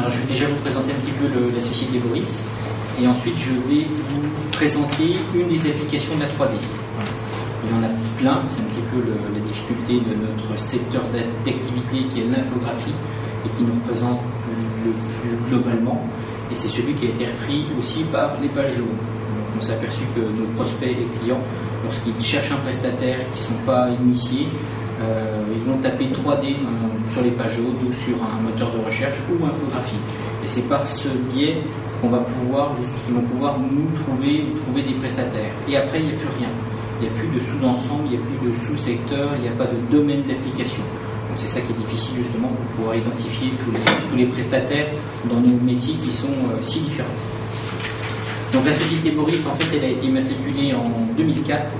Alors, je vais déjà vous présenter un petit peu la société Boris, et ensuite je vais vous présenter une des applications de la 3D. Il y en a plein, c'est un petit peu la difficulté de notre secteur d'activité qui est l'infographie et qui nous représente le plus globalement, et c'est celui qui a été repris aussi par les pages jaunes. Donc, on s'est aperçu que nos prospects et clients, lorsqu'ils cherchent un prestataire qui ne sont pas initiés, ils vont taper 3D sur les pages jaunes ou sur un moteur de recherche ou infographie. Et c'est par ce biais qu'ils vont pouvoir nous trouver des prestataires. Et après, il n'y a plus rien. Il n'y a plus de sous-ensemble, il n'y a plus de sous-secteur, il n'y a pas de domaine d'application. Donc c'est ça qui est difficile justement pour pouvoir identifier tous les prestataires dans nos métiers qui sont si différents. Donc la société Boris, en fait, elle a été immatriculée en 2004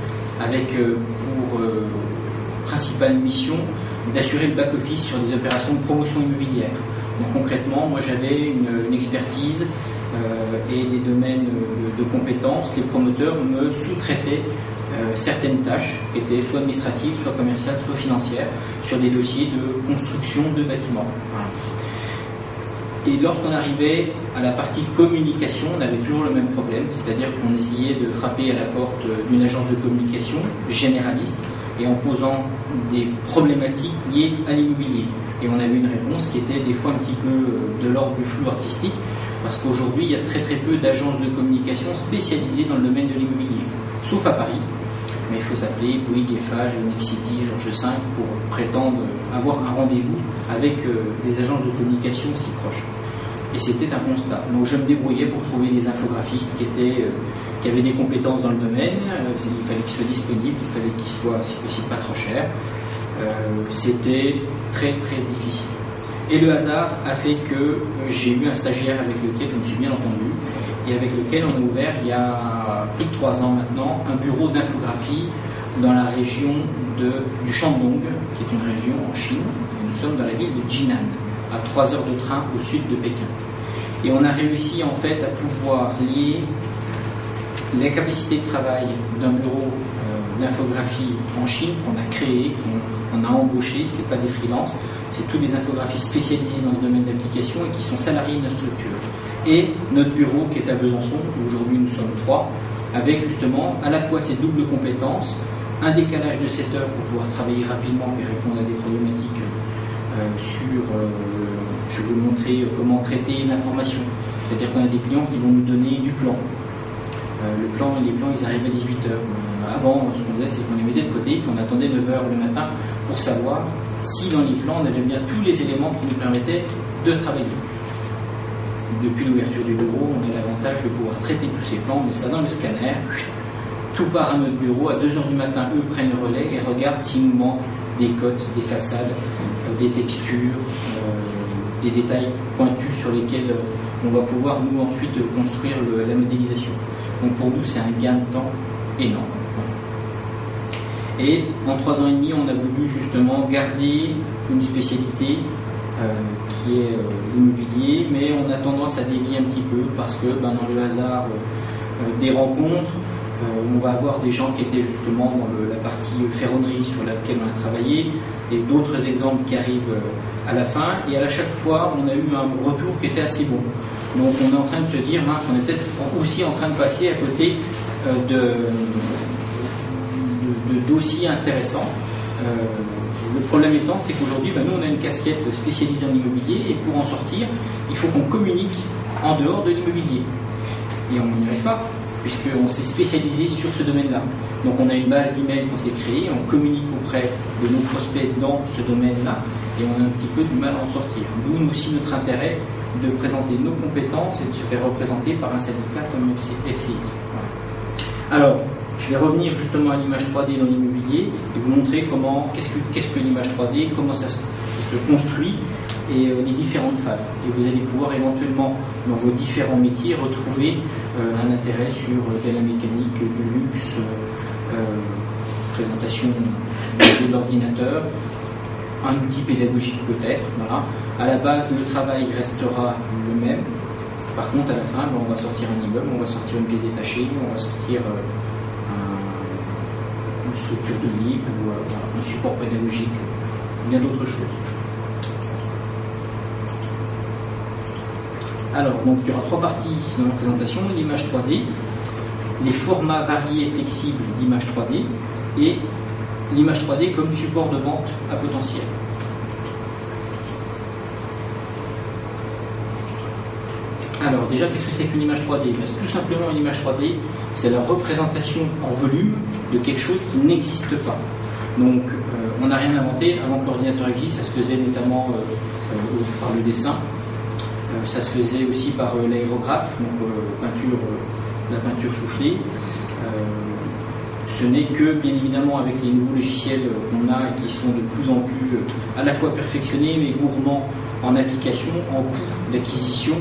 avec pour principale mission d'assurer le back-office sur des opérations de promotion immobilière. Donc concrètement, moi j'avais une expertise et des domaines de compétences. Les promoteurs me sous-traitaient certaines tâches qui étaient soit administratives, soit commerciales, soit financières, sur des dossiers de construction de bâtiments. Voilà. Et lorsqu'on arrivait à la partie communication, on avait toujours le même problème, c'est-à-dire qu'on essayait de frapper à la porte d'une agence de communication généraliste et en posant des problématiques liées à l'immobilier. Et on avait une réponse qui était des fois un petit peu de l'ordre du flou artistique, parce qu'aujourd'hui, il y a très très peu d'agences de communication spécialisées dans le domaine de l'immobilier, sauf à Paris. Mais il faut s'appeler Bouygues, Eiffage, Nexity, Georges V pour prétendre avoir un rendez-vous avec des agences de communication si proches. Et c'était un constat. Donc je me débrouillais pour trouver des infographistes qui avaient des compétences dans le domaine. Il fallait qu'ils soient disponibles, il fallait qu'ils soient, si possible, pas trop chers. C'était très très difficile. Et le hasard a fait que j'ai eu un stagiaire avec lequel je me suis bien entendu et avec lequel on a ouvert il y a plus de 3 ans maintenant un bureau d'infographie dans la région du Shandong, qui est une région en Chine. Et nous sommes dans la ville de Jinan, à 3 heures de train au sud de Pékin. Et on a réussi en fait à pouvoir lier la capacité de travail d'un bureau d'infographie en Chine qu'on a créé, qu'on a embauché, c'est pas des freelances, c'est tous des infographistes spécialisés dans ce domaine d'application et qui sont salariés de notre structure. Et notre bureau qui est à Besançon, où aujourd'hui nous sommes 3, avec justement à la fois ces doubles compétences, un décalage de 7 heures pour pouvoir travailler rapidement et répondre à des problématiques je vais vous montrer comment traiter l'information. C'est-à-dire qu'on a des clients qui vont nous donner du plan. Les plans, ils arrivent à 18h. Avant, ce qu'on faisait, c'est qu'on les mettait de côté, puis on attendait 9h le matin pour savoir si dans les plans, on avait bien tous les éléments qui nous permettaient de travailler. Depuis l'ouverture du bureau, on a l'avantage de pouvoir traiter tous ces plans, on met ça dans le scanner, tout part à notre bureau, à 2h du matin, eux prennent le relais et regardent s'il nous manque des cotes, des façades, des textures, des détails pointus sur lesquels on va pouvoir nous ensuite construire la modélisation. Donc pour nous, c'est un gain de temps énorme. Et en 3 ans et demi, on a voulu justement garder une spécialité qui est l'immobilier, mais on a tendance à dévier un petit peu parce que dans le hasard des rencontres, on va avoir des gens qui étaient justement dans la partie ferronnerie sur laquelle on a travaillé et d'autres exemples qui arrivent à la fin, et à chaque fois on a eu un retour qui était assez bon. Donc on est en train de se dire, mince, on est peut-être aussi en train de passer à côté de dossiers intéressants. Le problème étant, c'est qu'aujourd'hui, nous on a une casquette spécialisée en immobilier, et pour en sortir, il faut qu'on communique en dehors de l'immobilier. Et on n'y arrive pas, puisqu'on s'est spécialisé sur ce domaine-là. Donc on a une base d'email qu'on s'est créée, on communique auprès de nos prospects dans ce domaine-là, et on a un petit peu du mal à en sortir. Nous aussi, notre intérêt de présenter nos compétences et de se faire représenter par un syndicat comme FCI. Voilà. Alors, je vais revenir justement à l'image 3D dans l'immobilier et vous montrer qu'est-ce que l'image 3D, comment ça se construit et les différentes phases. Et vous allez pouvoir éventuellement, dans vos différents métiers, retrouver un intérêt sur de la mécanique, du luxe, présentation de l'ordinateur, un outil pédagogique peut-être. Voilà. À la base, le travail restera le même. Par contre, à la fin, on va sortir un immeuble, on va sortir une pièce détachée, on va sortir une structure de livre ou un support pédagogique, bien d'autres choses. Alors, donc, il y aura 3 parties dans la présentation: l'image 3D, les formats variés et flexibles d'image 3D et l'image 3D comme support de vente à potentiel. Alors déjà, qu'est-ce que c'est qu'une image 3D? Tout simplement, une image 3D, c'est la représentation en volume de quelque chose qui n'existe pas. Donc on n'a rien inventé. Avant que l'ordinateur existe, ça se faisait notamment par le dessin. Ça se faisait aussi par l'aérographe, donc la peinture soufflée. Ce n'est que, bien évidemment, avec les nouveaux logiciels qu'on a et qui sont de plus en plus à la fois perfectionnés, mais gourmands en application, en coût d'acquisition,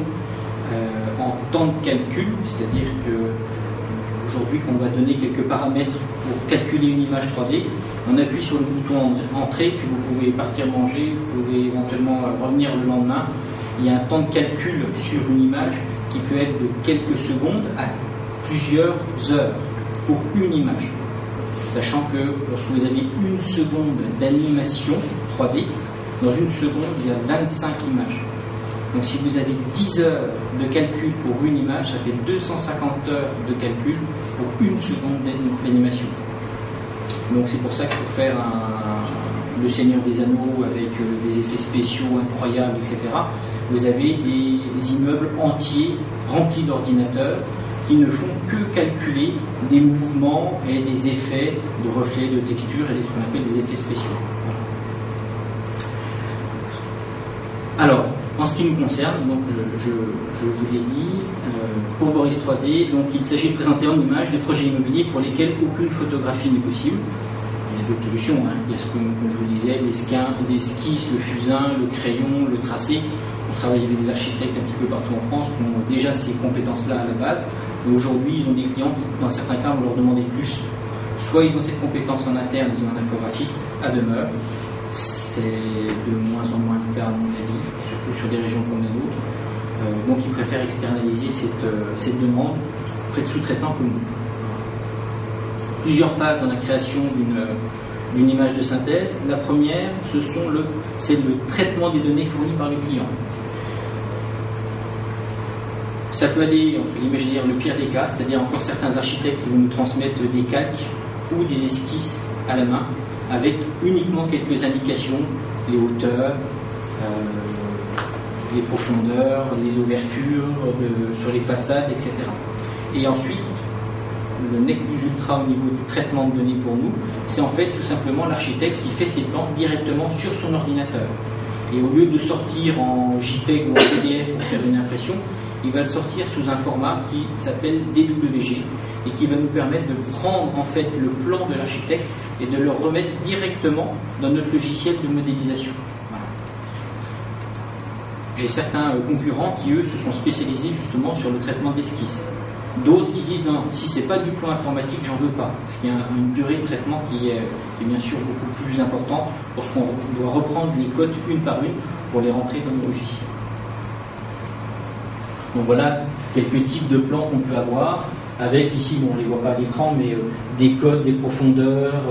en temps de calcul, c'est-à-dire qu'aujourd'hui, quand on va donner quelques paramètres pour calculer une image 3D, on appuie sur le bouton Entrée, puis vous pouvez partir manger, vous pouvez éventuellement revenir le lendemain. Il y a un temps de calcul sur une image qui peut être de quelques secondes à plusieurs heures pour une image. Sachant que lorsque vous avez une seconde d'animation 3D, dans une seconde, il y a 25 images. Donc si vous avez 10 heures de calcul pour une image, ça fait 250 heures de calcul pour une seconde d'animation. Donc c'est pour ça que pour faire le Seigneur des Anneaux avec des effets spéciaux incroyables, etc., vous avez des immeubles entiers remplis d'ordinateurs qui ne font que calculer des mouvements et des effets de reflets, de textures et ce qu'on appelle des effets spéciaux. Alors, en ce qui nous concerne, donc je vous l'ai dit, pour Boris 3D, donc il s'agit de présenter en image des projets immobiliers pour lesquels aucune photographie n'est possible. Il y a d'autres solutions, hein. Il y a ce que, comme je vous le disais, l'esquisse, le fusain, le crayon, le tracé. On travaille avec des architectes un petit peu partout en France qui ont déjà ces compétences-là à la base. Et aujourd'hui, ils ont des clients qui, dans certains cas, vont leur demander plus. Soit ils ont cette compétence en interne, ils ont un infographiste à demeure. C'est de moins en moins le cas, à mon avis, surtout sur des régions comme les nôtres. Donc ils préfèrent externaliser cette demande auprès de sous-traitants comme nous. Plusieurs phases dans la création d'une image de synthèse. La première, c'est le traitement des données fournies par le client. Ça peut aller, on peut l'imaginer, le pire des cas, c'est-à-dire encore certains architectes qui vont nous transmettre des calques ou des esquisses à la main, avec uniquement quelques indications, les hauteurs, les profondeurs, les ouvertures sur les façades, etc. Et ensuite, le nec plus ultra au niveau du traitement de données pour nous, c'est en fait tout simplement l'architecte qui fait ses plans directement sur son ordinateur. Et au lieu de sortir en JPEG ou en PDF pour faire une impression, il va le sortir sous un format qui s'appelle DWG et qui va nous permettre de prendre en fait le plan de l'architecte et de le remettre directement dans notre logiciel de modélisation. Voilà. J'ai certains concurrents qui, eux, se sont spécialisés justement sur le traitement d'esquisse. D'autres qui disent non, si c'est pas du plan informatique, j'en veux pas, parce qu'il y a une durée de traitement qui est bien sûr beaucoup plus importante lorsqu'on doit reprendre les codes une par une pour les rentrer dans le logiciel. Donc voilà quelques types de plans qu'on peut avoir, avec ici, bon, on ne les voit pas à l'écran, mais des codes, des profondeurs,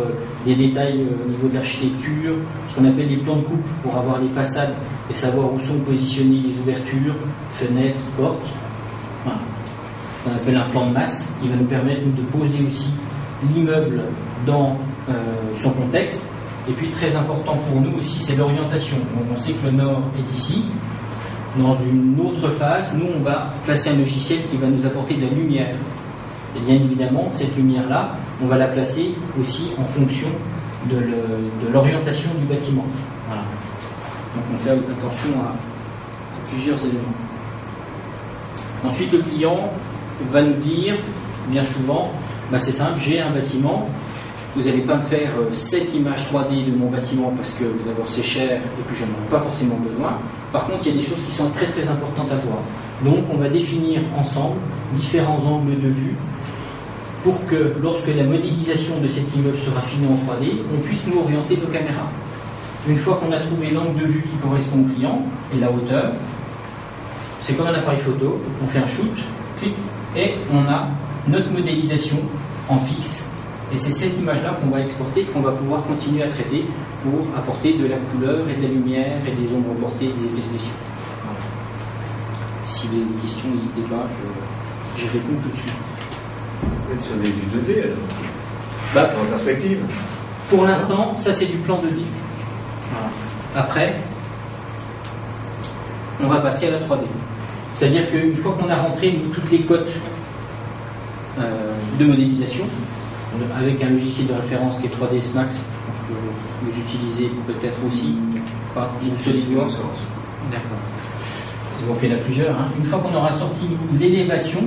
des détails au niveau de l'architecture, ce qu'on appelle les plans de coupe pour avoir les façades et savoir où sont positionnées les ouvertures, fenêtres, portes. Voilà. On appelle un plan de masse qui va nous permettre de poser aussi l'immeuble dans son contexte. Et puis très important pour nous aussi, c'est l'orientation. Donc on sait que le nord est ici. Dans une autre phase, nous on va placer un logiciel qui va nous apporter de la lumière. Et bien évidemment, cette lumière-là, on va la placer aussi en fonction de l'orientation du bâtiment. Voilà. Donc on fait attention à plusieurs éléments. Ensuite, le client va nous dire, bien souvent, c'est simple, j'ai un bâtiment, vous n'allez pas me faire 7 images 3D de mon bâtiment parce que d'abord c'est cher et puis je n'en ai pas forcément besoin. Par contre, il y a des choses qui sont très très importantes à voir. Donc on va définir ensemble différents angles de vue pour que lorsque la modélisation de cet immeuble sera finie en 3D, on puisse nous orienter nos caméras. Une fois qu'on a trouvé l'angle de vue qui correspond au client et la hauteur, c'est comme un appareil photo, on fait un shoot, clic, et on a notre modélisation en fixe. Et c'est cette image-là qu'on va exporter, qu'on va pouvoir continuer à traiter pour apporter de la couleur et de la lumière et des ombres portées, des effets spéciaux. Voilà. Si vous avez des questions, n'hésitez pas, j'y réponds tout de suite. Vous êtes sur des vues 2D alors en perspective. Pour l'instant, ça c'est du plan 2D. Voilà. Après, on va passer à la 3D. C'est-à-dire qu'une fois qu'on a rentré toutes les cotes de modélisation, avec un logiciel de référence qui est 3ds Max, je pense que vous utilisez peut-être aussi, ou SolidWorks. D'accord. Donc il y en a plusieurs. Hein. Une fois qu'on aura sorti l'élévation,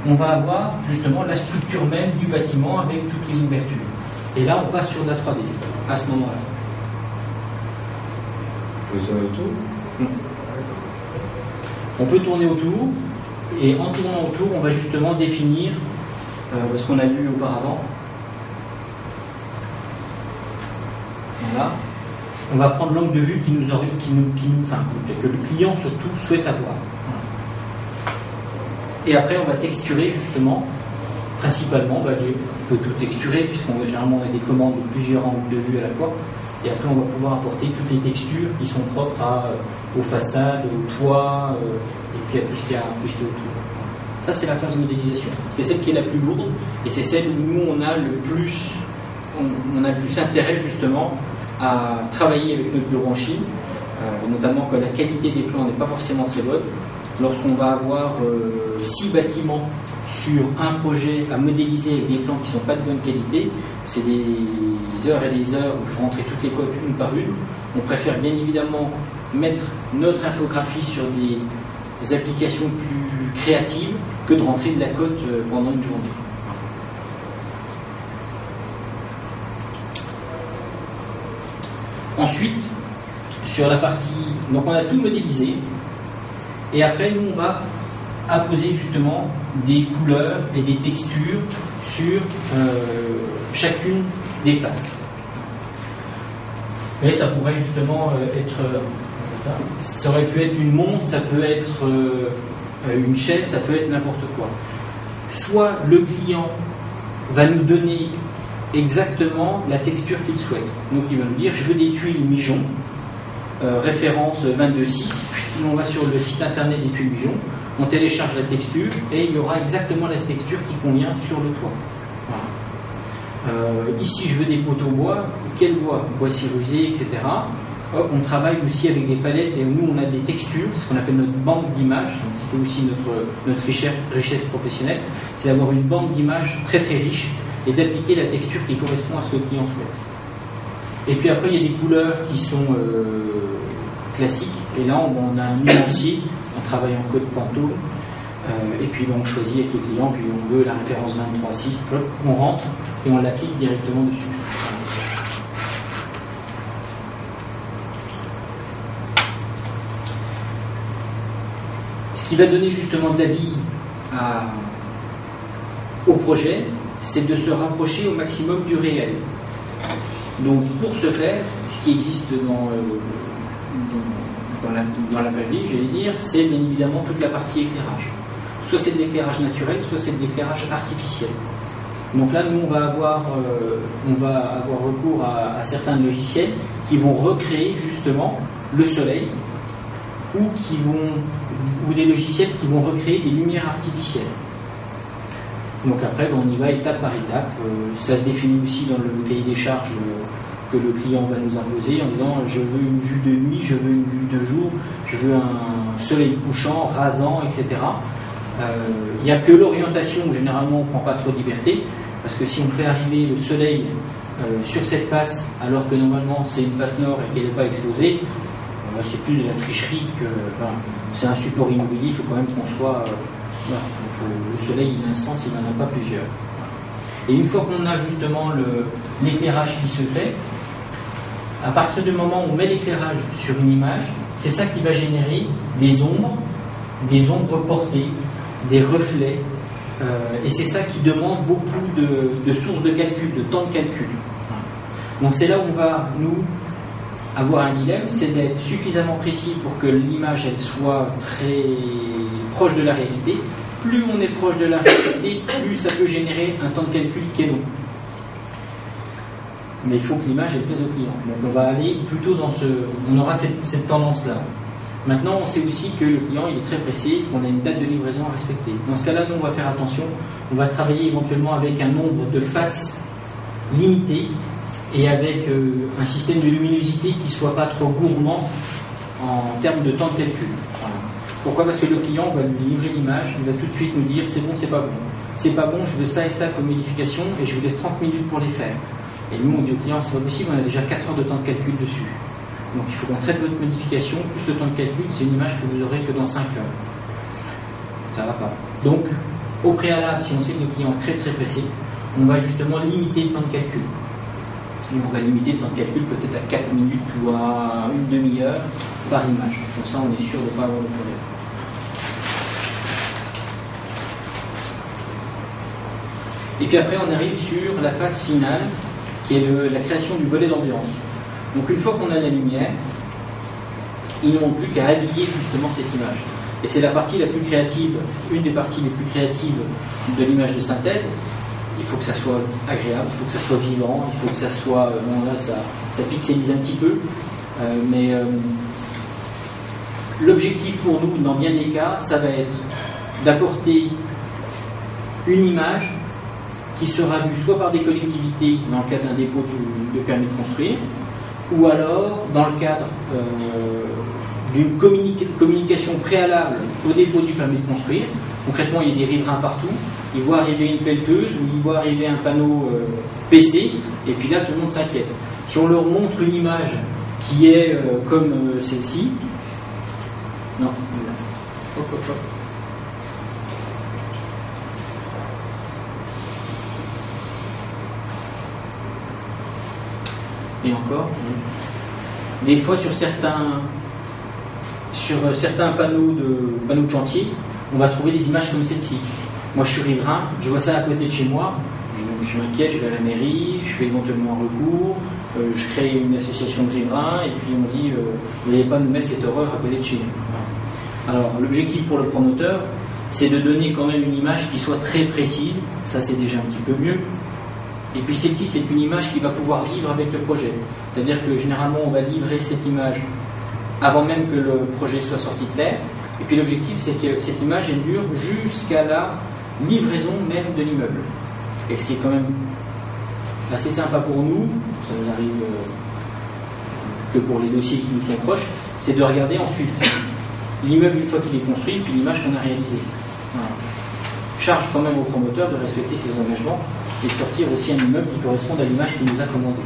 on va avoir justement la structure même du bâtiment avec toutes les ouvertures. Et là, on passe sur de la 3D, à ce moment-là. Vous pouvez tourner autour ? On peut tourner autour, et en tournant autour, on va justement définir ce qu'on a vu auparavant. Voilà. On va prendre l'angle de vue que le client surtout souhaite avoir. Voilà. Et après, on va texturer justement, principalement, on peut tout texturer, généralement on a des commandes de plusieurs angles de vue à la fois. Et après, on va pouvoir apporter toutes les textures qui sont propres aux façades, au toit, et puis à tout ce qui est autour. Ça, c'est la phase modélisation. C'est celle qui est la plus lourde, et c'est celle où nous, on a le plus intérêt, justement, à travailler avec notre bureau en Chine, notamment quand la qualité des plans n'est pas forcément très bonne. Lorsqu'on va avoir 6 bâtiments sur un projet à modéliser avec des plans qui ne sont pas de bonne qualité, c'est des heures et des heures où il faut rentrer toutes les codes une par une. On préfère bien évidemment mettre notre infographie sur des applications plus créatives que de rentrer de la cote pendant une journée. Ensuite, sur la partie... Donc on a tout modélisé, et après nous on va apposer justement des couleurs et des textures sur chacune des faces. Mais ça pourrait justement être... ça aurait pu être une montre, ça peut être une chaise, ça peut être n'importe quoi. Soit le client va nous donner exactement la texture qu'il souhaite. Donc il va nous dire, je veux des tuiles Mijon, référence 22.6, puis on va sur le site internet des tuiles Mijon, on télécharge la texture et il y aura exactement la texture qui convient sur le toit. Voilà. Ici je veux des poteaux bois, quel bois? Bois cirrusé, etc. Hop, on travaille aussi avec des palettes et nous on a des textures, ce qu'on appelle notre banque d'images, un petit peu aussi notre richesse professionnelle, c'est d'avoir une banque d'images très très riche et d'appliquer la texture qui correspond à ce que le client souhaite. Et puis après il y a des couleurs qui sont classiques, et là on a un nuancier, on travaille en code Pantone, et puis on choisit avec le client, puis on veut la référence 23.6, on rentre et on l'applique directement dessus. Ce qui va donner justement de la vie au projet, c'est de se rapprocher au maximum du réel. Donc pour ce faire, ce qui existe dans la vraie vie, j'allais dire, c'est bien évidemment toute la partie éclairage. Soit c'est de l'éclairage naturel, soit c'est de l'éclairage artificiel. Donc là, nous, on va avoir recours à certains logiciels qui vont recréer justement le soleil, ou des logiciels qui vont recréer des lumières artificielles. Donc après, on y va étape par étape. Ça se définit aussi dans le cahier des charges que le client va nous imposer en disant je veux une vue de nuit, je veux une vue de jour, je veux un soleil couchant, rasant, etc. Il n'y a que l'orientation où généralement on ne prend pas trop de liberté, parce que si on fait arriver le soleil sur cette face alors que normalement c'est une face nord et qu'elle n'est pas exposée, c'est plus de la tricherie que... c'est un support immobilier, il faut quand même qu'on soit... le soleil, il a un sens, il n'en a pas plusieurs. Et une fois qu'on a justement l'éclairage qui se fait, à partir du moment où on met l'éclairage sur une image, c'est ça qui va générer des ombres portées, des reflets, et c'est ça qui demande beaucoup de sources de calcul, de temps de calcul. Donc c'est là où on va, nous, avoir un dilemme, c'est d'être suffisamment précis pour que l'image elle soit très proche de la réalité. Plus on est proche de la réalité, plus ça peut générer un temps de calcul qui est long. Mais il faut que l'image elle plaise au client. Donc on va aller plutôt on aura cette tendance-là. Maintenant, on sait aussi que le client il est très pressé, qu'on a une date de livraison à respecter. Dans ce cas-là, nous, on va faire attention. On va travailler éventuellement avec un nombre de faces limité et avec un système de luminosité qui ne soit pas trop gourmand en termes de temps de calcul. Voilà. Pourquoi? Parce que le client va lui livrer l'image, il va tout de suite nous dire c'est bon, c'est pas bon. C'est pas bon, je veux ça et ça comme modification et je vous laisse 30 minutes pour les faire. Et nous, on dit au client, c'est pas possible, on a déjà 4 heures de temps de calcul dessus. Donc il faut qu'on traite votre modification, plus le temps de calcul, c'est une image que vous aurez que dans 5 heures. Ça va pas. Donc, au préalable, si on sait que le client est très très pressé, on va justement limiter le temps de calcul. Et on va limiter le temps de calcul peut-être à 4 minutes ou à une demi-heure par image. Comme ça, on est sûr de ne pas avoir de problème. Et puis après, on arrive sur la phase finale, qui est la création du volet d'ambiance. Donc une fois qu'on a la lumière, ils n'ont plus qu'à habiller justement cette image. Et c'est la partie la plus créative, une des parties les plus créatives de l'image de synthèse. Il faut que ça soit agréable, il faut que ça soit vivant, il faut que ça soit... bon là, ça pixelise un petit peu, mais l'objectif pour nous, dans bien des cas, ça va être d'apporter une image qui sera vue soit par des collectivités dans le cadre d'un dépôt de permis de construire, ou alors dans le cadre d'une communication préalable au dépôt du permis de construire. Concrètement, il y a des riverains partout, ils voient arriver une pelleteuse ou ils voient arriver un panneau PC, et puis là tout le monde s'inquiète. Si on leur montre une image qui est comme celle-ci, non, hop, hop, hop. Et encore, des fois sur certains panneaux de chantier, on va trouver des images comme celle-ci. Moi je suis riverain, je vois ça à côté de chez moi, je m'inquiète, je vais à la mairie, je fais éventuellement un recours, je crée une association de riverains et puis on me dit vous n'allez pas nous mettre cette horreur à côté de chez nous. Alors l'objectif pour le promoteur, c'est de donner quand même une image qui soit très précise, ça c'est déjà un petit peu mieux. Et puis celle-ci, c'est une image qui va pouvoir vivre avec le projet. C'est-à-dire que généralement, on va livrer cette image avant même que le projet soit sorti de terre. Et puis l'objectif, c'est que cette image, elle dure jusqu'à la livraison même de l'immeuble. Et ce qui est quand même assez sympa pour nous, ça nous arrive que pour les dossiers qui nous sont proches, c'est de regarder ensuite l'immeuble une fois qu'il est construit, puis l'image qu'on a réalisée. Voilà. Charge quand même au promoteur de respecter ses engagements et de sortir aussi un immeuble qui corresponde à l'image qu'il nous a commandée.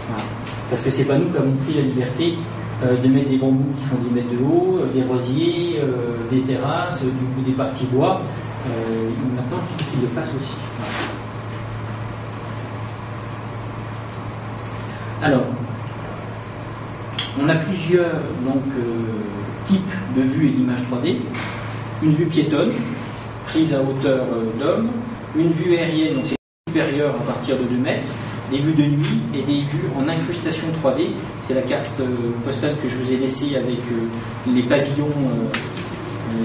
Voilà. Parce que c'est pas nous qui avons pris la liberté de mettre des bambous qui font 10 mètres de haut, des rosiers, des terrasses, des parties bois. Maintenant, il faut qu'il le fasse aussi. Voilà. Alors, on a plusieurs types de vues et d'images 3D. Une vue piétonne, prise à hauteur d'homme, une vue aérienne, donc c'est supérieure à partir de 2 mètres, des vues de nuit et des vues en incrustation 3D. C'est la carte postale que je vous ai laissée avec les pavillons,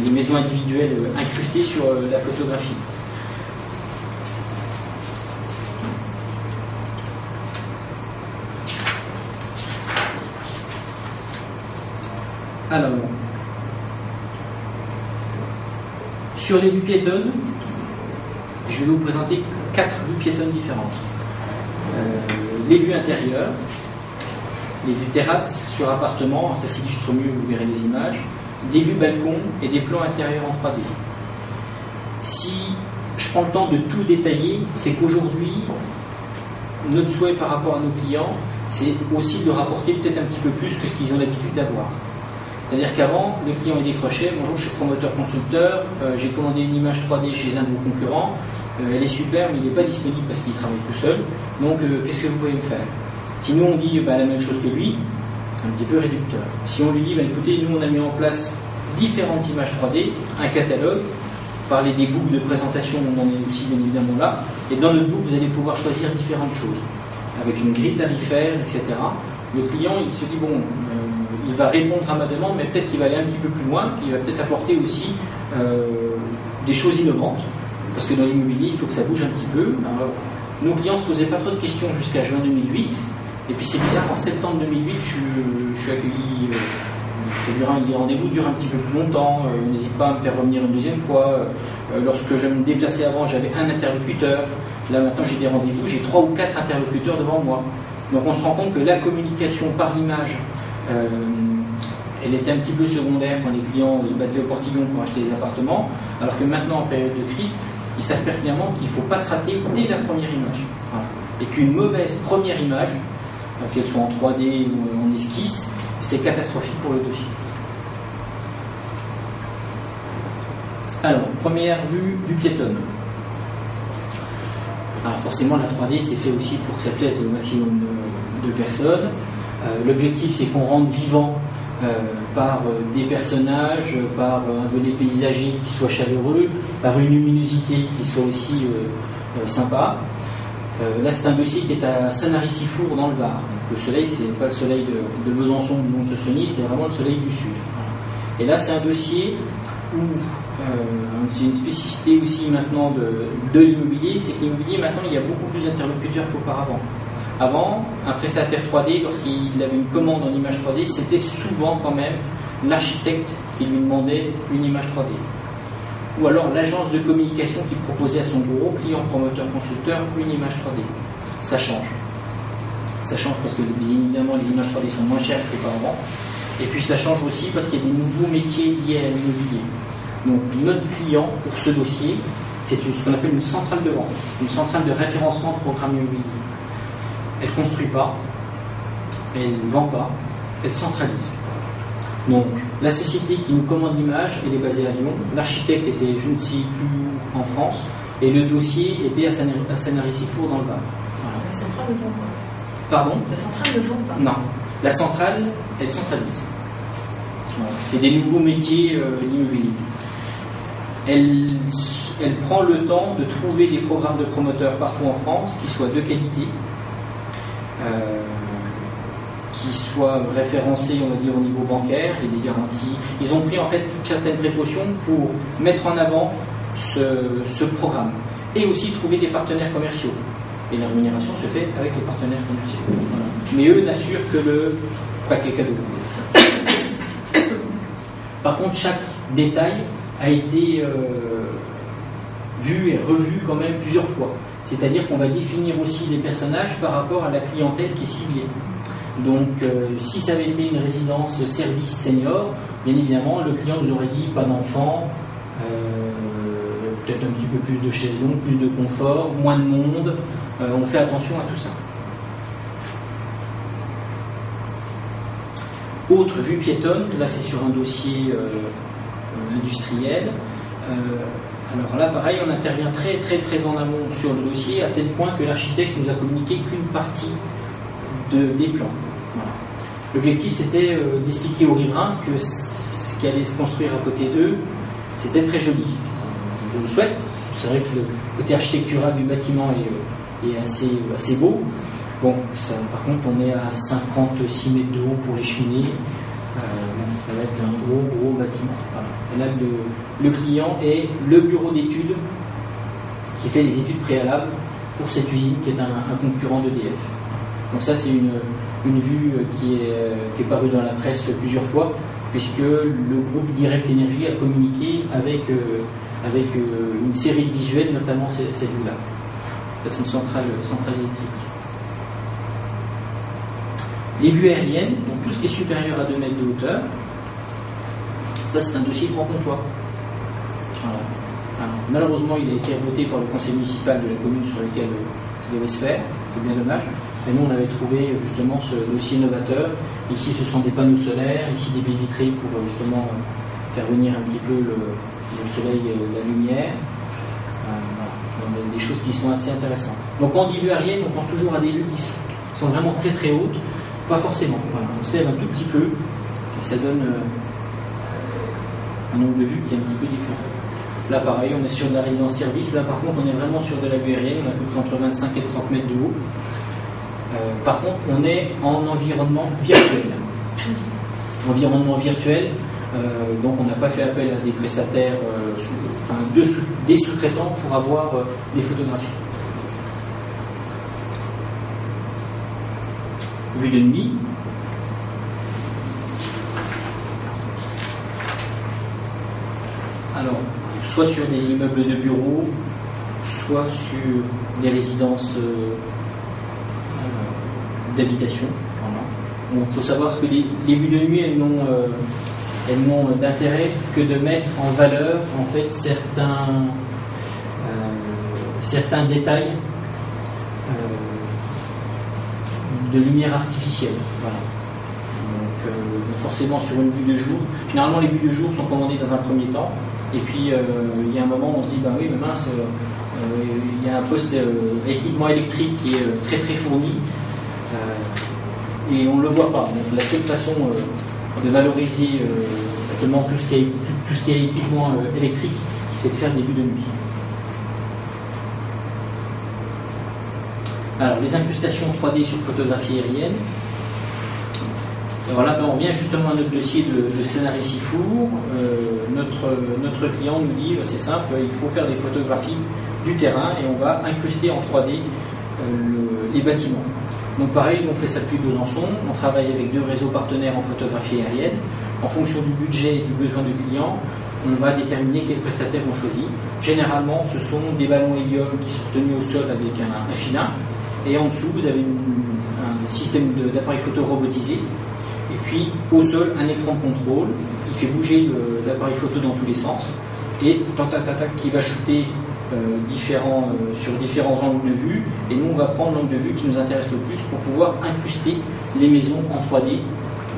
les maisons individuelles incrustées sur la photographie. Alors, sur les vues piétonnes, je vais vous présenter 4 vues piétonnes différentes. Les vues intérieures, les vues terrasses sur appartement, ça s'illustre mieux, vous verrez les images, des vues balcons et des plans intérieurs en 3D. Si je prends le temps de tout détailler, c'est qu'aujourd'hui, notre souhait par rapport à nos clients, c'est aussi de rapporter peut-être un petit peu plus que ce qu'ils ont l'habitude d'avoir. C'est-à-dire qu'avant, le client il décrochait, bonjour, je suis promoteur-constructeur, j'ai commandé une image 3D chez un de vos concurrents, elle est super, mais il n'est pas disponible parce qu'il travaille tout seul, donc qu'est-ce que vous pouvez me faire? Si nous on dit la même chose que lui, un petit peu réducteur. Si on lui dit, écoutez, nous on a mis en place différentes images 3D, un catalogue, parler des boucles de présentation, on en est aussi bien évidemment là, et dans notre boucle vous allez pouvoir choisir différentes choses, avec une grille tarifaire, etc. Le client il se dit, il va répondre à ma demande, mais peut-être qu'il va aller un petit peu plus loin, il va peut-être apporter aussi des choses innovantes, parce que dans l'immobilier, il faut que ça bouge un petit peu. Alors, nos clients ne se posaient pas trop de questions jusqu'à juin 2008, et puis c'est bizarre, en septembre 2008, je suis accueilli Les rendez-vous durent un petit peu plus longtemps, on n'hésite pas à me faire revenir une deuxième fois. Lorsque je me déplaçais avant, j'avais un interlocuteur. Là maintenant j'ai des rendez-vous, j'ai 3 ou 4 interlocuteurs devant moi. Donc on se rend compte que la communication par l'image, elle était un petit peu secondaire quand les clients se battaient au portillon pour acheter des appartements, alors que maintenant en période de crise, ils savent pertinemment qu'il ne faut pas se rater dès la première image. Voilà. Et qu'une mauvaise première image, qu'elle soit en 3D ou en esquisse, c'est catastrophique pour le dossier. Alors, première vue piétonne. Alors forcément, la 3D, c'est fait aussi pour que ça plaise au maximum de personnes. L'objectif, c'est qu'on rende vivant par des personnages, par un volet paysager qui soit chaleureux, par une luminosité qui soit aussi sympa. Là, c'est un dossier qui est à Sanary-Sifour dans le Var. Donc, le soleil, c'est pas le soleil de Besançon du Mont-Saunier, c'est vraiment le soleil du sud. Et là, c'est un dossier où c'est une spécificité aussi maintenant de l'immobilier, c'est que l'immobilier, maintenant, il y a beaucoup plus d'interlocuteurs qu'auparavant. Avant, un prestataire 3D, lorsqu'il avait une commande en image 3D, c'était souvent quand même l'architecte qui lui demandait une image 3D. Ou alors l'agence de communication qui proposait à son gros client promoteur constructeur une image 3D. Ça change. Ça change parce que bien évidemment les images 3D sont moins chères qu'auparavant. Et puis ça change aussi parce qu'il y a des nouveaux métiers liés à l'immobilier. Donc notre client pour ce dossier, c'est ce qu'on appelle une centrale de vente, une centrale de référencement de programmes immobiliers. Elle ne construit pas, elle ne vend pas, elle centralise. Donc, la société qui nous commande l'image, elle est basée à Lyon. L'architecte était, je ne sais plus où, en France. Et le dossier était à Sanary-Sifour dans le Var. Voilà. La centrale ne vend pas. Pardon ? La centrale ne vend pas. Non. La centrale, elle centralise. Voilà. C'est des nouveaux métiers d'immobilier. Elle prend le temps de trouver des programmes de promoteurs partout en France qui soient de qualité. Qui soient référencés, on va dire, au niveau bancaire, et des garanties. Ils ont pris en fait certaines précautions pour mettre en avant ce programme et aussi trouver des partenaires commerciaux. Et la rémunération se fait avec les partenaires commerciaux. Voilà. Mais eux n'assurent que le paquet cadeau. Par contre, chaque détail a été vu et revu quand même plusieurs fois. C'est-à-dire qu'on va définir aussi les personnages par rapport à la clientèle qui est ciblée. Donc, si ça avait été une résidence service senior, bien évidemment, le client nous aurait dit pas d'enfants, peut-être un petit peu plus de chaises longues, plus de confort, moins de monde. On fait attention à tout ça. Autre vue piétonne, là c'est sur un dossier industriel. Alors là, pareil, on intervient très très très en amont sur le dossier, à tel point que l'architecte nous a communiqué qu'une partie des plans. Voilà. L'objectif, c'était d'expliquer aux riverains que ce qui allait se construire à côté d'eux, c'était très joli. Je le souhaite. C'est vrai que le côté architectural du bâtiment est assez beau. Bon, ça, par contre, on est à 56 mètres de haut pour les cheminées. Ça va être un gros bâtiment. Voilà. Et là, le client est le bureau d'études qui fait les études préalables pour cette usine qui est un concurrent d'EDF. Donc ça, c'est une vue qui est parue dans la presse plusieurs fois, puisque le groupe Direct Énergie a communiqué avec une série de visuels, notamment cette vue-là. Ça, c'est une centrale électrique. Les vues aériennes, donc tout ce qui est supérieur à 2 mètres de hauteur, ça c'est un dossier grand comptoir. Voilà. Alors, malheureusement, il a été revoté par le conseil municipal de la commune sur lequel il devait se faire, c'est bien dommage. Et nous, on avait trouvé justement ce dossier novateur. Ici, ce sont des panneaux solaires, ici des baies vitrées pour justement faire venir un petit peu le soleil et la lumière. Voilà. Des choses qui sont assez intéressantes. Donc, quand on dit vue aérienne, on pense toujours à des vues qui sont vraiment très très hautes. Pas forcément. Voilà. On se lève un tout petit peu et ça donne un angle de vue qui est un petit peu différent. Là, pareil, on est sur de la résidence-service. Là, par contre, on est vraiment sur de la vue aérienne. On a à peu près entre 25 et 30 mètres de haut. Par contre, on est en environnement virtuel. Environnement virtuel, donc on n'a pas fait appel à des prestataires, des sous-traitants pour avoir des photographies. Vue de nuit. Alors, soit sur des immeubles de bureaux, soit sur des résidences d'habitation. Voilà. Il faut savoir que les vues de nuit, elles n'ont d'intérêt que de mettre en valeur en fait certains détails de lumière artificielle. Voilà. Donc forcément sur une vue de jour, généralement les vues de jour sont commandées dans un premier temps, et puis il y a un moment où on se dit bah oui mais mince, il y a un poste équipement électrique qui est très très fourni et on ne le voit pas. Donc la seule façon de valoriser justement tout ce qui est équipement électrique, c'est de faire des vues de nuit. Alors, les incrustations 3D sur photographie aérienne. Alors là, on revient justement à notre dossier de scénario Sifour. Notre client nous dit, c'est simple, il faut faire des photographies du terrain et on va incruster en 3D les bâtiments. Donc pareil, on fait ça depuis Besançon, on travaille avec 2 réseaux partenaires en photographie aérienne. En fonction du budget et du besoin du client, on va déterminer quels prestataires on choisit. Généralement, ce sont des ballons hélium qui sont tenus au sol avec un filin. Et en dessous, vous avez un système d'appareil photo robotisé. Et puis, au sol, un écran de contrôle. Il fait bouger l'appareil photo dans tous les sens. Et qui va shooter sur différents angles de vue. Et nous, on va prendre l'angle de vue qui nous intéresse le plus pour pouvoir incruster les maisons en 3D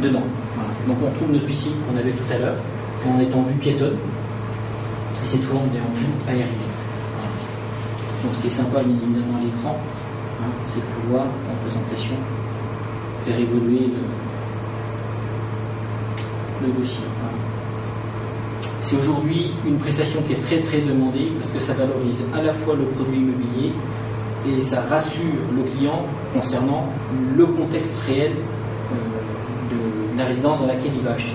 dedans. Voilà. Donc, on trouve notre piscine qu'on avait tout à l'heure. On est en vue piétonne. Et cette fois, on est en vue aérienne. Voilà. Donc, ce qui est sympa, bien évidemment, à l'écran, c'est de pouvoir, en présentation, faire évoluer le dossier. C'est aujourd'hui une prestation qui est très très demandée parce que ça valorise à la fois le produit immobilier et ça rassure le client concernant le contexte réel de la résidence dans laquelle il va acheter.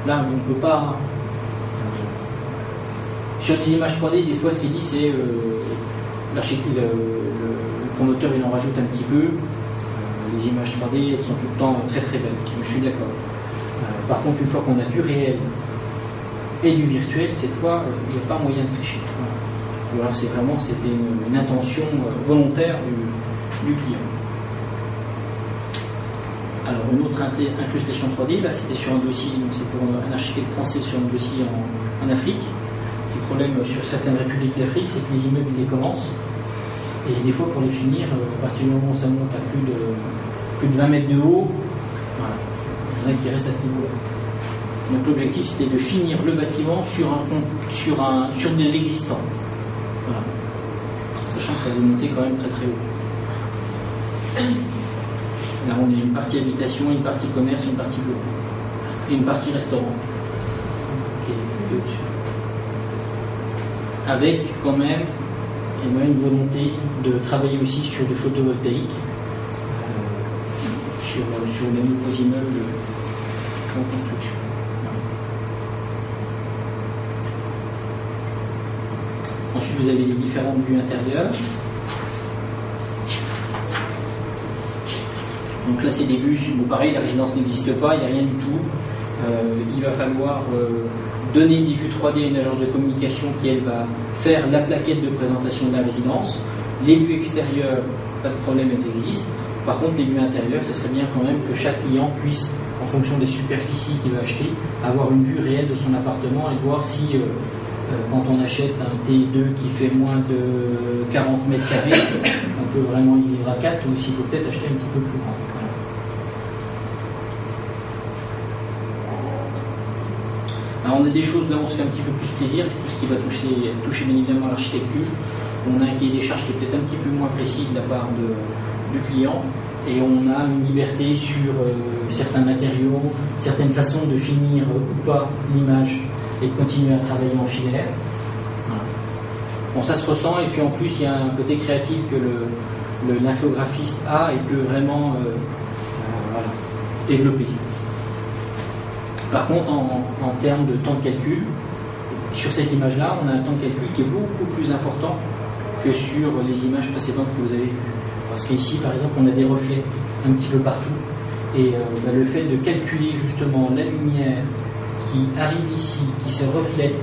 Là, on ne peut pas... Sur des images 3D, des fois, ce qu'il dit, c'est le promoteur, il en rajoute un petit peu. Les images 3D, elles sont tout le temps très très belles. Je suis d'accord. Par contre, une fois qu'on a du réel et du virtuel, cette fois, il n'y a pas moyen de tricher. Ou alors, c'était une intention volontaire du client. Alors, une autre incrustation 3D, là, c'était sur un dossier, donc c'est pour un architecte français sur un dossier en Afrique. Le problème sur certaines républiques d'Afrique, c'est que les immeubles ils commencent. Et des fois, pour les finir, à partir du moment où ça monte à plus de 20 mètres de haut, voilà, il y en a qui restent à ce niveau-là. Donc l'objectif, c'était de finir le bâtiment sur de l'existant. Voilà. Sachant que ça va monter quand même très très haut. Là, on a une partie habitation, une partie commerce, une partie bureau. Et une partie restaurant. Qui est au-dessus. Avec quand même une volonté de travailler aussi sur du photovoltaïque, sur les nouveaux immeubles en construction. Ensuite, vous avez les différentes vues intérieures. Donc là, c'est des vues, bon, pareil, la résidence n'existe pas, il n'y a rien du tout. Il va falloir donner des vues 3D à une agence de communication qui, elle, va faire la plaquette de présentation de la résidence. Les vues extérieures, pas de problème, elles existent. Par contre, les vues intérieures, ce serait bien quand même que chaque client puisse, en fonction des superficies qu'il va acheter, avoir une vue réelle de son appartement et voir si, quand on achète un T2 qui fait moins de 40 mètres carrés, on peut vraiment y vivre à 4 ou s'il faut peut-être acheter un petit peu plus grand. Alors on a des choses, là on se fait un petit peu plus plaisir, c'est tout ce qui va toucher bien évidemment l'architecture. On a un cahier des charges qui est peut-être un petit peu moins précis de la part du client et on a une liberté sur certains matériaux, certaines façons de finir ou pas l'image et de continuer à travailler en filaire. Voilà. Bon, ça se ressent et puis en plus il y a un côté créatif que l'infographiste a et peut vraiment développer. Par contre, en termes de temps de calcul, sur cette image-là, on a un temps de calcul qui est beaucoup plus important que sur les images précédentes que vous avez vues. Parce qu'ici, par exemple, on a des reflets un petit peu partout. Et le fait de calculer justement la lumière qui arrive ici, qui se reflète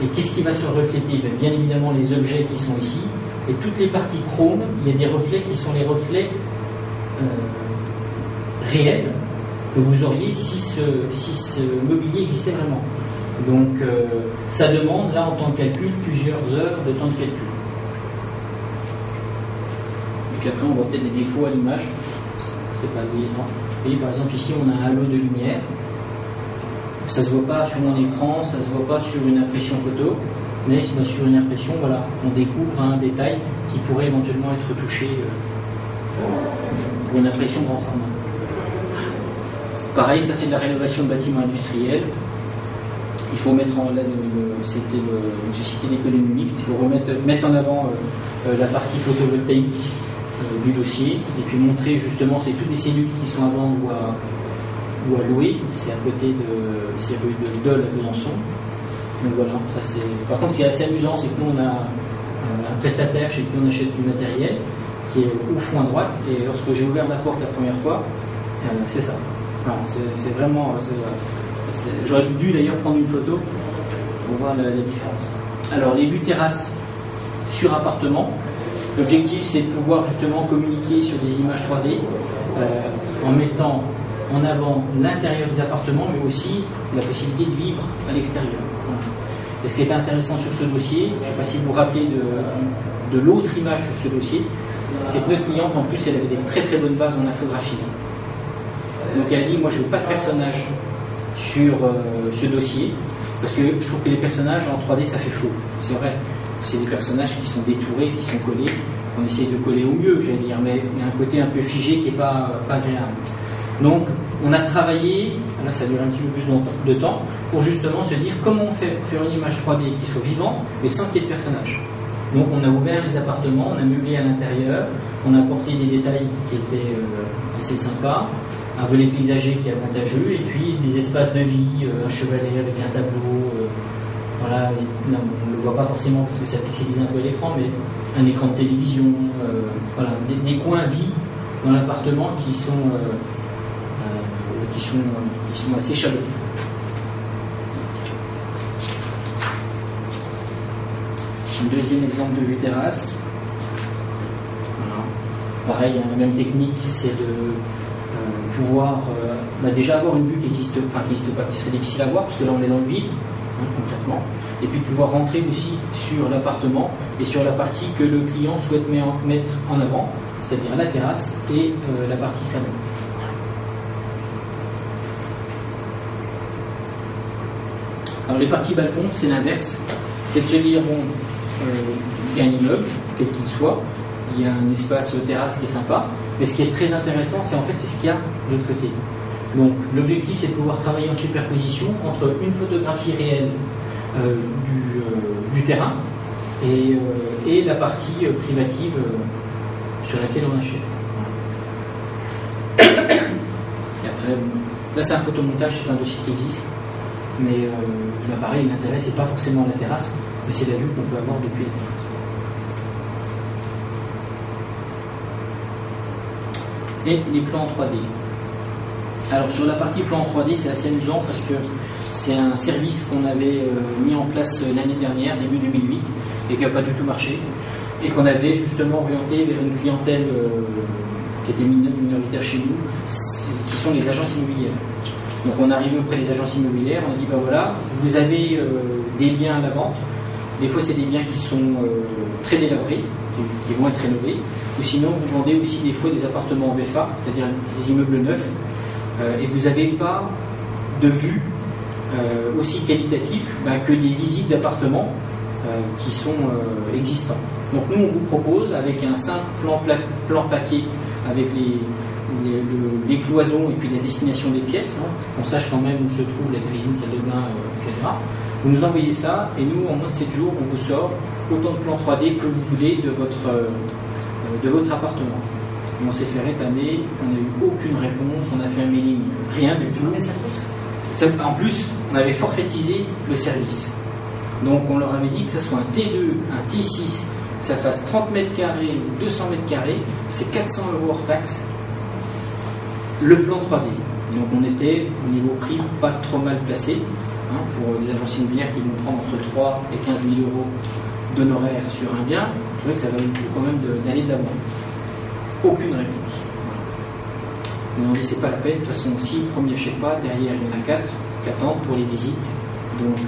Et qu'est-ce qui va se refléter? Bien évidemment les objets qui sont ici, et toutes les parties chrome, il y a des reflets qui sont les reflets réels que vous auriez si ce mobilier existait vraiment. Donc ça demande là en temps de calcul plusieurs heures de temps de calcul. Et puis après on voit peut-être des défauts à l'image. C'est pas évident. Et par exemple ici on a un halo de lumière. Ça se voit pas sur mon écran, ça se voit pas sur une impression photo, mais sur une impression, voilà, on découvre un détail qui pourrait éventuellement être touché pour une impression grand format. Pareil, ça c'est de la rénovation de bâtiments industriels. Il faut mettre en c'était une société d'économie mixte, il faut mettre en avant la partie photovoltaïque du dossier, et puis montrer justement, c'est toutes les cellules qui sont à vendre ou à louer, c'est à côté c'est rue de Dole à Besançon. Donc voilà, ça c'est. Par contre, ce qui est assez amusant, c'est que nous on a un prestataire chez qui on achète du matériel, qui est au fond à droite, et lorsque j'ai ouvert la porte la première fois, c'est ça. Voilà, c'est vraiment. J'aurais dû d'ailleurs prendre une photo pour voir la différence. Alors les vues terrasses sur appartement, l'objectif c'est de pouvoir justement communiquer sur des images 3D en mettant en avant l'intérieur des appartements, mais aussi la possibilité de vivre à l'extérieur. Et ce qui est intéressant sur ce dossier, je ne sais pas si vous vous rappelez de l'autre image sur ce dossier, c'est que notre cliente, en plus, elle avait des très très bonnes bases en infographie. Donc elle a dit, moi je ne veux pas de personnages sur ce dossier, parce que je trouve que les personnages en 3D ça fait faux. C'est vrai, c'est des personnages qui sont détourés, qui sont collés, on essaie de coller au mieux, j'allais dire, mais il y a un côté un peu figé qui n'est pas agréable. Donc, on a travaillé, là ça dure un petit peu plus de temps, pour justement se dire comment on fait pour faire une image 3D qui soit vivante, mais sans qu'il y ait de personnages. Donc, on a ouvert les appartements, on a meublé à l'intérieur, on a apporté des détails qui étaient assez sympas, un volet paysager qui est avantageux, et puis des espaces de vie, un chevalet avec un tableau, voilà, non, on ne le voit pas forcément parce que ça pixelise un peu l'écran, mais un écran de télévision, voilà, des coins vie dans l'appartement qui sont assez chaleureux. Un deuxième exemple de vue terrasse. Voilà. Pareil, la même technique, c'est de pouvoir déjà avoir une vue qui n'existe pas, qui serait difficile à voir, parce que là on est dans le vide, concrètement, et puis pouvoir rentrer aussi sur l'appartement et sur la partie que le client souhaite mettre en avant, c'est-à-dire la terrasse et la partie salon. Alors les parties balcon, c'est l'inverse. C'est de se dire, bon, il y a un immeuble, quel qu'il soit, il y a un espace terrasse qui est sympa, mais ce qui est très intéressant, c'est ce qu'il y a de l'autre côté. Donc l'objectif, c'est de pouvoir travailler en superposition entre une photographie réelle du terrain et la partie privative sur laquelle on achète. Et après, là c'est un photomontage, c'est un dossier qui existe. Mais pareil, l'intérêt, c'est pas forcément la terrasse, mais c'est la vue qu'on peut avoir depuis la terrasse. Et les plans en 3D. Alors sur la partie plan en 3D, c'est assez amusant parce que c'est un service qu'on avait mis en place l'année dernière, début 2008, et qui n'a pas du tout marché, et qu'on avait justement orienté vers une clientèle qui était minoritaire chez nous, qui sont les agences immobilières. Donc on est arrivé auprès des agences immobilières, on a dit, ben voilà, vous avez des biens à la vente, des fois c'est des biens qui sont très délabrés, qui vont être rénovés, ou sinon vous vendez aussi des fois des appartements en VFA, c'est-à-dire des immeubles neufs, et vous n'avez pas de vue aussi qualitative que des visites d'appartements qui sont existants. Donc nous on vous propose avec un simple plan papier avec les cloisons et puis la destination des pièces, qu'on sache quand même où se trouve la cuisine, salle de bain, etc. Vous nous envoyez ça et nous en moins de 7 jours on vous sort autant de plans 3D que vous voulez de votre appartement. Et on s'est fait rétamer, on n'a eu aucune réponse, on a fait un mailing, rien du tout. En plus, on avait forfaitisé le service. Donc on leur avait dit que ça soit un T2, un T6, que ça fasse 30 mètres carrés ou 200 mètres carrés, c'est 400 € hors taxe. Le plan 3D. Donc on était au niveau prix pas trop mal placé. pour des agences immobilières qui vont prendre entre 3 et 15 000 euros d'honoraires sur un bien, je trouvais que ça valait le coup quand même d'aller de l'avant. Aucune réponse. On dit c'est pas la peine, de toute façon si le premier n'achète pas, derrière il y en a 4 qui attendent pour les visites, donc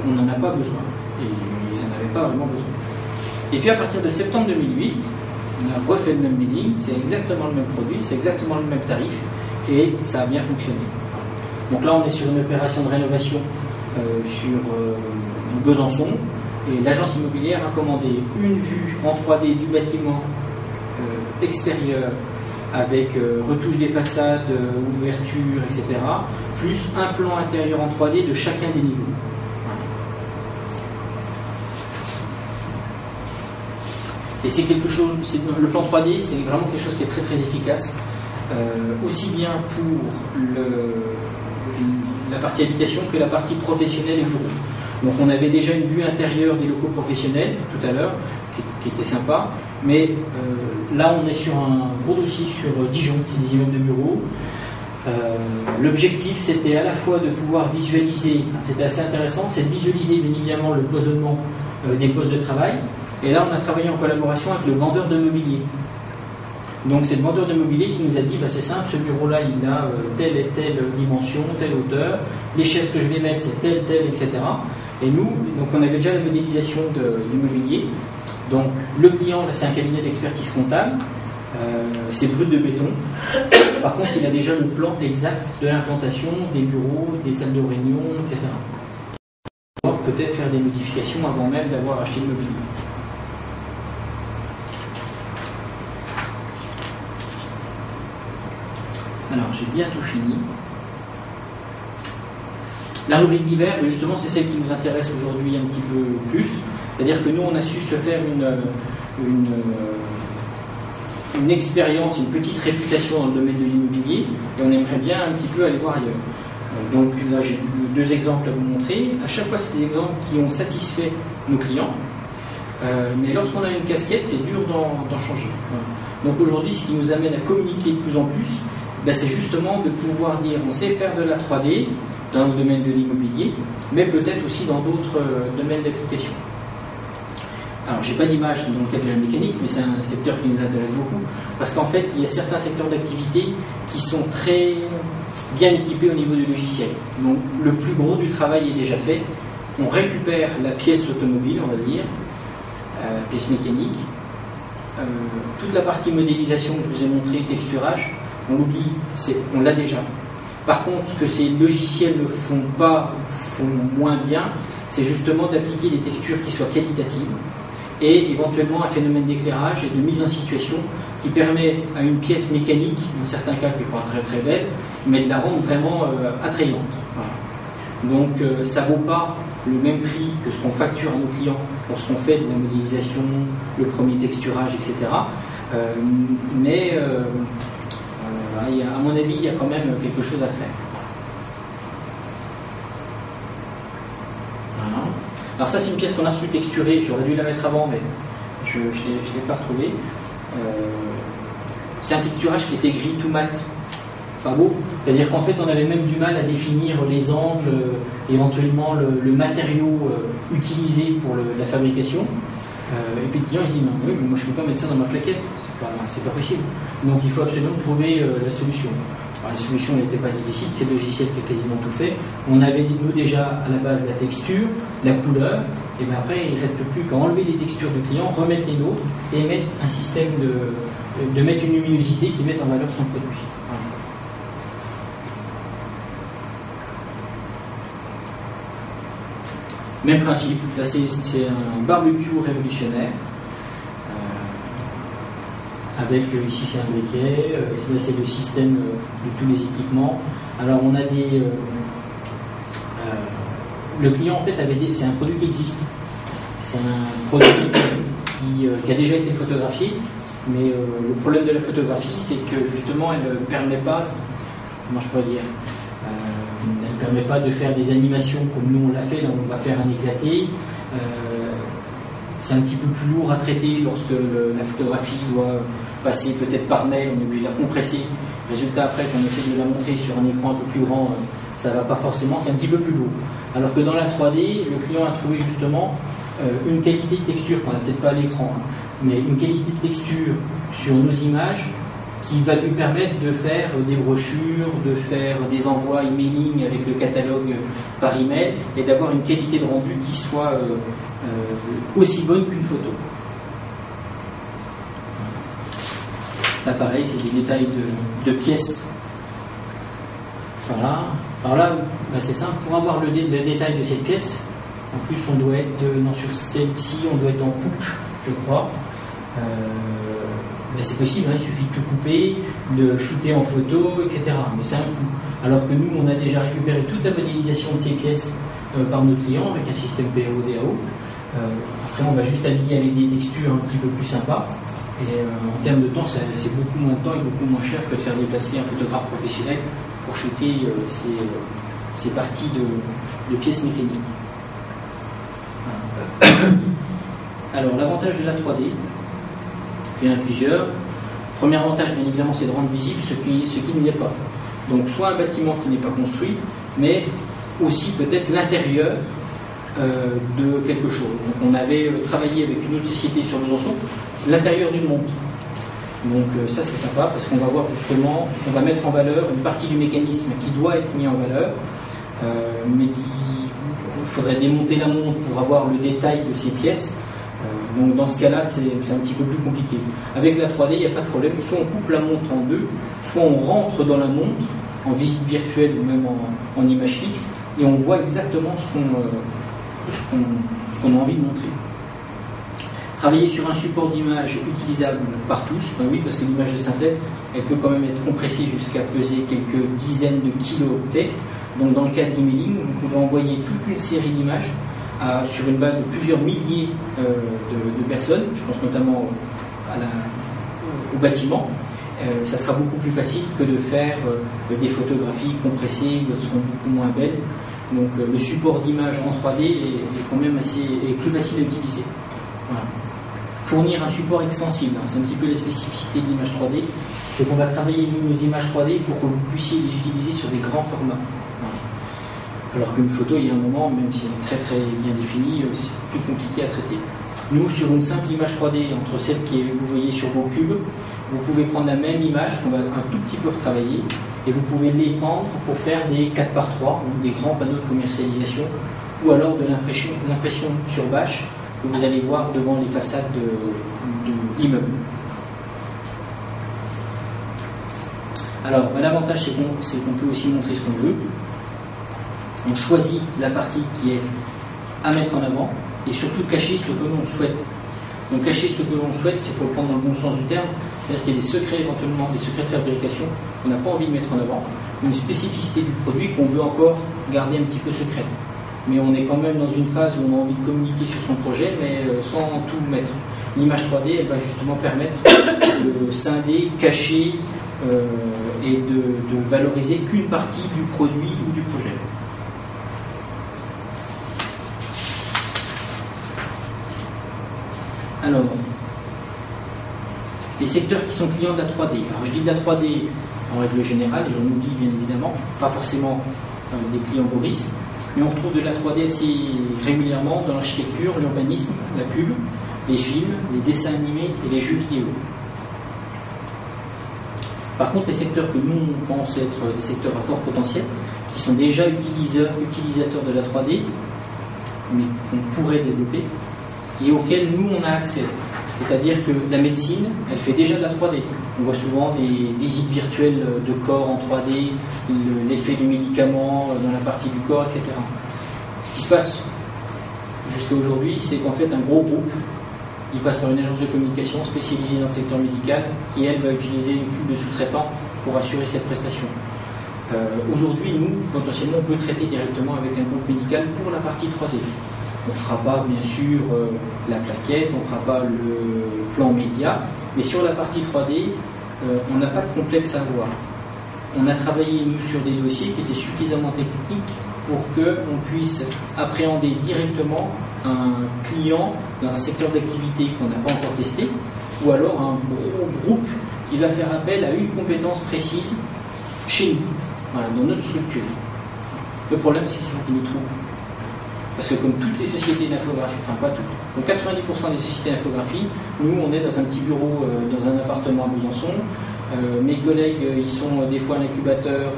on n'en a pas besoin, et ils n'en avaient pas vraiment besoin. Et puis à partir de septembre 2008, on a refait le même bidding, c'est exactement le même produit, c'est exactement le même tarif, et ça a bien fonctionné. Donc là on est sur une opération de rénovation sur Besançon, et l'agence immobilière a commandé une vue en 3D du bâtiment extérieur avec retouche des façades, ouverture, etc., plus un plan intérieur en 3D de chacun des niveaux. Et c'est quelque chose, le plan 3D, c'est vraiment quelque chose qui est très très efficace, aussi bien pour la partie habitation que la partie professionnelle et bureau. Donc on avait déjà une vue intérieure des locaux professionnels tout à l'heure, qui était sympa, mais là on est sur un gros dossier sur Dijon, c'est des immeubles de bureaux. L'objectif c'était à la fois de pouvoir visualiser, c'était assez intéressant, c'est de visualiser bien évidemment le cloisonnement des postes de travail, et là on a travaillé en collaboration avec le vendeur de mobilier. Donc c'est le vendeur de mobilier qui nous a dit c'est simple, ce bureau-là il a telle et telle dimension, telle hauteur, les chaises que je vais mettre c'est telle, etc. Et nous, donc on avait déjà la modélisation du mobilier. Donc le client, là c'est un cabinet d'expertise comptable, c'est brut de béton. Par contre il a déjà le plan exact de l'implantation des bureaux, des salles de réunion, etc. On va peut-être faire des modifications avant même d'avoir acheté le mobilier. Alors j'ai bientôt fini. La rubrique d'hiver, justement, c'est celle qui nous intéresse aujourd'hui un petit peu plus. C'est-à-dire que nous, on a su se faire une expérience, une petite réputation dans le domaine de l'immobilier, et on aimerait bien un petit peu aller voir ailleurs. Donc là, j'ai 2 exemples à vous montrer. À chaque fois, c'est des exemples qui ont satisfait nos clients. Mais lorsqu'on a une casquette, c'est dur d'en changer. Donc aujourd'hui, ce qui nous amène à communiquer de plus en plus, c'est justement de pouvoir dire on sait faire de la 3D dans le domaine de l'immobilier, mais peut-être aussi dans d'autres domaines d'application. Alors, j'ai pas d'image dans le cadre de la mécanique, mais c'est un secteur qui nous intéresse beaucoup, parce qu'en fait, il y a certains secteurs d'activité qui sont très bien équipés au niveau du logiciel. Donc, le plus gros du travail est déjà fait. On récupère la pièce automobile, on va dire, pièce mécanique. Toute la partie modélisation que je vous ai montré, texturage, on l'oublie, on l'a déjà. Par contre, ce que ces logiciels ne font pas, font moins bien, c'est justement d'appliquer des textures qui soient qualitatives et éventuellement un phénomène d'éclairage et de mise en situation qui permet à une pièce mécanique, dans certains cas qui n'est pas très très belle, mais de la rendre vraiment attrayante. Voilà. Donc ça ne vaut pas le même prix que ce qu'on facture à nos clients lorsqu'on fait de la modélisation, le premier texturage, etc. Mais à mon avis, il y a quand même quelque chose à faire. Voilà. Alors ça, c'est une pièce qu'on a reçue texturée. J'aurais dû la mettre avant, mais je ne l'ai pas retrouvée. C'est un texturage qui était gris tout mat. Pas beau. C'est-à-dire qu'en fait, on avait même du mal à définir les angles, éventuellement le matériau utilisé pour la fabrication. Et puis le client il se dit oui, mais moi je ne peux pas mettre ça dans ma plaquette, c'est pas possible. Donc il faut absolument trouver la solution. Alors, la solution n'était pas difficile, c'est le logiciel qui a quasiment tout fait. On avait nous déjà à la base la texture, la couleur, et bien après il ne reste plus qu'à enlever les textures du client, remettre les nôtres et mettre un système de mettre une luminosité qui mette en valeur son produit. Voilà. Même principe, là c'est un barbecue révolutionnaire, avec ici c'est un briquet, là c'est le système de tous les équipements. Alors on a le client en fait c'est un produit qui existe, c'est un produit qui a déjà été photographié, mais le problème de la photographie c'est que justement elle ne permet pas, comment je pourrais dire, elle ne permet pas de faire des animations comme nous on l'a fait, là on va faire un éclaté. C'est un petit peu plus lourd à traiter lorsque la photographie doit passer peut-être par mail, on est obligé de la compresser. Résultat, après, qu'on essaie de la montrer sur un écran un peu plus grand, ça va pas forcément, c'est un petit peu plus lourd. Alors que dans la 3D, le client a trouvé justement une qualité de texture qu'on n'a peut-être pas à l'écran, hein, mais une qualité de texture sur nos images qui va lui permettre de faire des brochures, de faire des envois emailing avec le catalogue par email et d'avoir une qualité de rendu qui soit aussi bonne qu'une photo. Là pareil, c'est des détails de pièces. Voilà. Alors là, c'est simple, pour avoir le détail de cette pièce, en plus on doit être, sur celle-ci, on doit être en coupe, je crois. Ben c'est possible, hein, il suffit de tout couper, de shooter en photo, etc. Mais c'est un coût. Alors que nous, on a déjà récupéré toute la modélisation de ces pièces par nos clients avec un système PO, DAO. Après, on va juste habiller avec des textures un petit peu plus sympas. Et en termes de temps, c'est beaucoup moins de temps et beaucoup moins cher que de faire déplacer un photographe professionnel pour shooter ces parties de pièces mécaniques. Voilà. Alors, l'avantage de la 3D, il y en a plusieurs. Premier avantage, bien évidemment, c'est de rendre visible ce qui n'y est pas. Donc, soit un bâtiment qui n'est pas construit, mais aussi peut-être l'intérieur de quelque chose. Donc, on avait travaillé avec une autre société sur Besançon, l'intérieur d'une montre. Donc, ça, c'est sympa parce qu'on va voir justement, on va mettre en valeur une partie du mécanisme qui doit être mis en valeur, mais il faudrait démonter la montre pour avoir le détail de ces pièces. Donc dans ce cas-là, c'est un petit peu plus compliqué. Avec la 3D, il n'y a pas de problème. Soit on coupe la montre en deux, soit on rentre dans la montre en visite virtuelle ou même en image fixe, et on voit exactement ce qu'on a envie de montrer. Travailler sur un support d'image utilisable par tous, ben oui, parce que l'image de synthèse, elle peut quand même être compressée jusqu'à peser quelques dizaines de kilooctets. Donc dans le cas de l'emailing, vous pouvez envoyer toute une série d'images sur une base de plusieurs milliers de personnes, je pense notamment au bâtiment. Ça sera beaucoup plus facile que de faire des photographies compressées, elles seront beaucoup moins belles. Donc le support d'image en 3D est quand même est plus facile à utiliser. Voilà. Fournir un support extensible, hein, c'est un petit peu la spécificité de l'image 3D, c'est qu'on va travailler nos images 3D pour que vous puissiez les utiliser sur des grands formats. Voilà. Alors qu'une photo, il y a un moment, même si elle est très très bien définie, c'est plus compliqué à traiter. Nous, sur une simple image 3D, entre celle que vous voyez sur vos cubes, vous pouvez prendre la même image qu'on va un tout petit peu retravailler et vous pouvez l'étendre pour faire des 4x3 ou des grands panneaux de commercialisation ou alors de l'impression sur bâche que vous allez voir devant les façades d'immeubles. Alors, l'avantage, c'est qu'on peut aussi montrer ce qu'on veut. On choisit la partie qui est à mettre en avant et surtout cacher ce que l'on souhaite. Donc cacher ce que l'on souhaite, c'est pour le prendre dans le bon sens du terme, c'est-à-dire qu'il y a des secrets éventuellement, des secrets de fabrication qu'on n'a pas envie de mettre en avant, une spécificité du produit qu'on veut encore garder un petit peu secrète. Mais on est quand même dans une phase où on a envie de communiquer sur son projet, mais sans tout mettre. L'image 3D, elle va justement permettre de scinder, cacher et de valoriser qu'une partie du produit ou du projet. Alors, les secteurs qui sont clients de la 3D. Alors je dis de la 3D en règle générale, et j'en oublie bien évidemment, pas forcément des clients Boris, mais on retrouve de la 3D assez régulièrement dans l'architecture, l'urbanisme, la pub, les films, les dessins animés et les jeux vidéo. Par contre, les secteurs que nous on pense être des secteurs à fort potentiel, qui sont déjà utilisateurs de la 3D, mais qu'on pourrait développer, et auxquels nous on a accès. C'est-à-dire que la médecine, elle fait déjà de la 3D. On voit souvent des visites virtuelles de corps en 3D, l'effet du médicament dans la partie du corps, etc. Ce qui se passe jusqu'à aujourd'hui, c'est qu'en fait un gros groupe, il passe par une agence de communication spécialisée dans le secteur médical, qui elle va utiliser une foule de sous-traitants pour assurer cette prestation. Aujourd'hui, nous, potentiellement, on peut traiter directement avec un groupe médical pour la partie 3D. On ne fera pas, bien sûr, la plaquette, on ne fera pas le plan média, mais sur la partie 3D, on n'a pas de complexe à avoir. On a travaillé, nous, sur des dossiers qui étaient suffisamment techniques pour qu'on puisse appréhender directement un client dans un secteur d'activité qu'on n'a pas encore testé, ou alors un gros groupe qui va faire appel à une compétence précise chez nous, voilà, dans notre structure. Le problème, c'est qu'il faut qu'ils nous trouvent. Parce que comme toutes les sociétés d'infographie, enfin pas toutes, comme 90% des sociétés d'infographie, nous on est dans un petit bureau, dans un appartement à Besançon. Mes collègues, ils sont des fois à l'incubateur,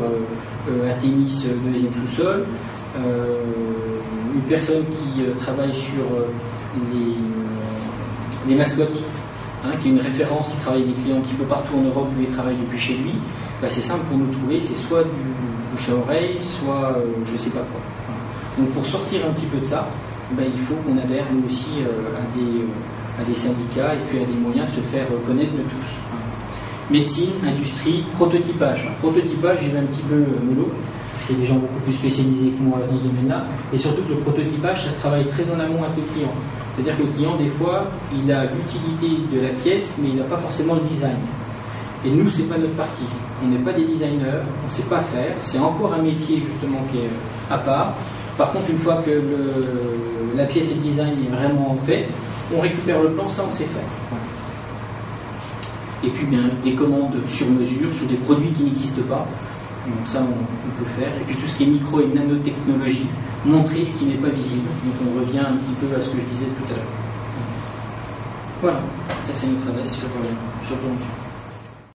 à Tennis, deuxième sous-sol. Une personne qui travaille sur les mascottes, qui est une référence, qui travaille avec des clients un petit peu partout en Europe où il travaille depuis chez lui. Bah, c'est simple pour nous trouver, c'est soit du bouche à oreille, soit je sais pas quoi. Donc pour sortir un petit peu de ça, il faut qu'on adhère nous aussi à des syndicats et puis à des moyens de se faire connaître de tous. Médecine, industrie, prototypage. Prototypage, j'y vais un petit peu mollo, parce qu'il y a des gens beaucoup plus spécialisés que moi dans ce domaine-là, et surtout que le prototypage, ça se travaille très en amont avec le client. C'est-à-dire que le client, des fois, il a l'utilité de la pièce, mais il n'a pas forcément le design. Et nous, c'est pas notre partie. On n'est pas des designers, on ne sait pas faire, c'est encore un métier justement qui est à part. Par contre, une fois que la pièce et le design est vraiment fait, on récupère le plan, ça on sait faire. Voilà. Et puis des commandes sur mesure, sur des produits qui n'existent pas. Donc ça on peut faire. Et puis tout ce qui est micro et nanotechnologie, montrer ce qui n'est pas visible. Donc on revient un petit peu à ce que je disais tout à l'heure. Voilà, ça c'est notre adresse sur Besançon.